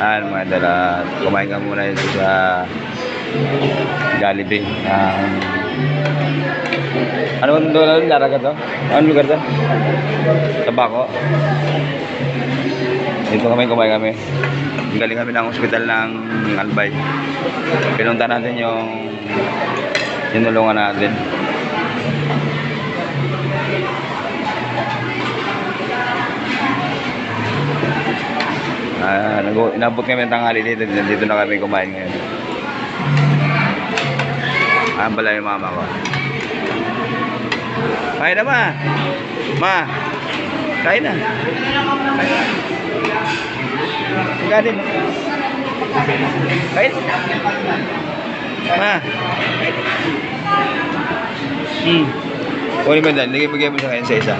Mga dala, kumain ka muna dito sa Jollibee. Ano ba doon? Lara ka to? Ano lugar to? Tabako? Dito kumain kami. Galing kami ng ospital ng Albay. Pinunta natin yung tinulungan natin. Inabot kami ng tanghali dito. Dito na kami kumain ngayon. Pala yung mama ko. Kain na, ma. Ma. Kain na. Kain. Kain. Ma. Kunin mo dyan. Bigay mo sa kain sa isa.